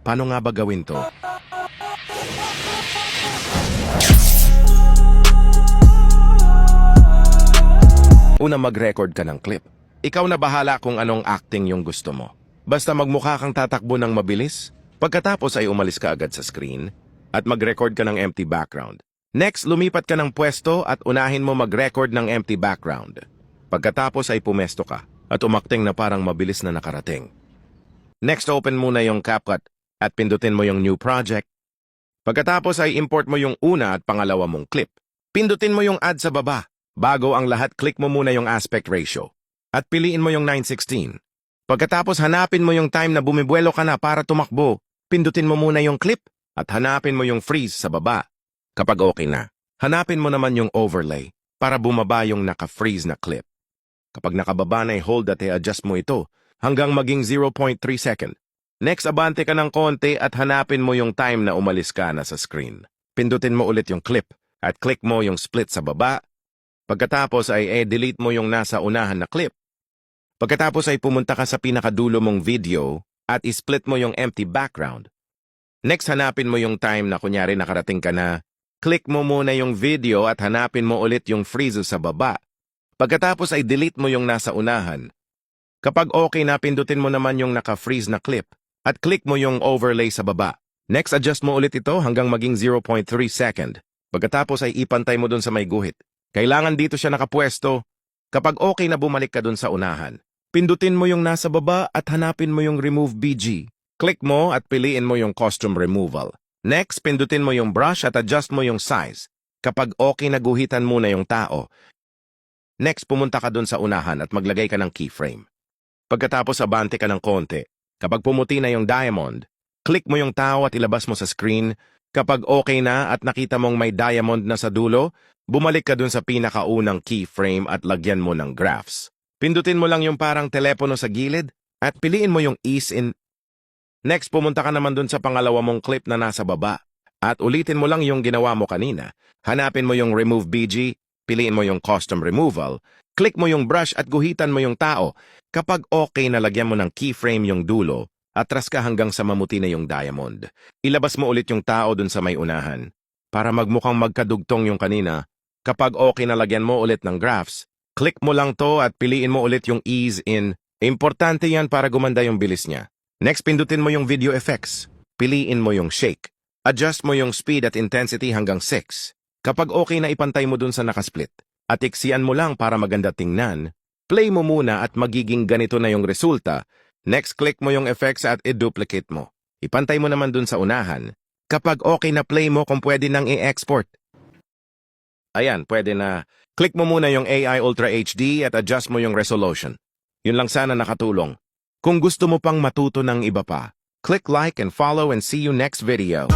Paano nga ba gawin to? Una, mag-record ka ng clip. Ikaw na bahala kung anong acting yung gusto mo. Basta magmukha kang tatakbo ng mabilis. Pagkatapos ay umalis ka agad sa screen at mag-record ka ng empty background. Next, lumipat ka ng pwesto at unahin mo mag-record ng empty background. Pagkatapos ay pumesto ka at umakting na parang mabilis na nakarating. Next, open muna yung CapCut at pindutin mo yung new project. Pagkatapos ay import mo yung una at pangalawa mong clip. Pindutin mo yung add sa baba. Bago ang lahat, click mo muna yung aspect ratio at piliin mo yung 9:16. Pagkatapos hanapin mo yung time na bumibuelo ka na para tumakbo. Pindutin mo muna yung clip at hanapin mo yung freeze sa baba. Kapag okay na, hanapin mo naman yung overlay para bumaba yung naka-freeze na clip. Kapag nakababa na, hold at i-adjust mo ito hanggang maging 0.3 second. Next, abante ka ng konti at hanapin mo yung time na umalis ka na sa screen. Pindutin mo ulit yung clip at click mo yung split sa baba. Pagkatapos ay delete mo yung nasa unahan na clip. Pagkatapos ay pumunta ka sa pinakadulo mong video at i-split mo yung empty background. Next, hanapin mo yung time na kunyari nakarating ka na. Click mo muna yung video at hanapin mo ulit yung freeze sa baba. Pagkatapos ay delete mo yung nasa unahan. Kapag okay na, pindutin mo naman yung naka-freeze na clip at click mo yung overlay sa baba. Next, adjust mo ulit ito hanggang maging 0.3 second. Pagkatapos ay ipantay mo dun sa may guhit. Kailangan dito siya nakapwesto. Kapag okay na, bumalik ka dun sa unahan. Pindutin mo yung nasa baba at hanapin mo yung Remove BG. Click mo at piliin mo yung Costume Removal. Next, pindutin mo yung brush at adjust mo yung size. Kapag okay na, guhitan muna yung tao. Next, pumunta ka dun sa unahan at maglagay ka ng keyframe. Pagkatapos, abante ka ng konti. Kapag pumuti na yung diamond, click mo yung tao at ilabas mo sa screen. Kapag okay na at nakita mong may diamond na sa dulo, bumalik ka dun sa pinakaunang keyframe at lagyan mo ng graphs. Pindutin mo lang yung parang telepono sa gilid at piliin mo yung ease in. Next, pumunta ka naman dun sa pangalawa mong clip na nasa baba at ulitin mo lang yung ginawa mo kanina. Hanapin mo yung Remove BG, piliin mo yung Custom Removal, click mo yung brush at guhitan mo yung tao. Kapag okay na, lagyan mo ng keyframe yung dulo, atras ka hanggang sa mamuti na yung diamond. Ilabas mo ulit yung tao dun sa may unahan para magmukhang magkadugtong yung kanina. Kapag okay na, lagyan mo ulit ng graphs. Click mo lang to at piliin mo ulit yung ease in. Importante yan para gumanda yung bilis niya. Next, pindutin mo yung video effects. Piliin mo yung shake. Adjust mo yung speed at intensity hanggang 6. Kapag okay na, ipantay mo dun sa nakasplit. At iksian mo lang para maganda tingnan. Play mo muna at magiging ganito na yung resulta. Next, click mo yung effects at i-duplicate mo. Ipantay mo naman dun sa unahan. Kapag okay na, play mo kung pwede nang i-export. Ayan, pwede na. Click mo muna yung AI Ultra HD at adjust mo yung resolution. Yun lang sana nakatulong. Kung gusto mo pang matuto ng iba pa, click like and follow and see you next video.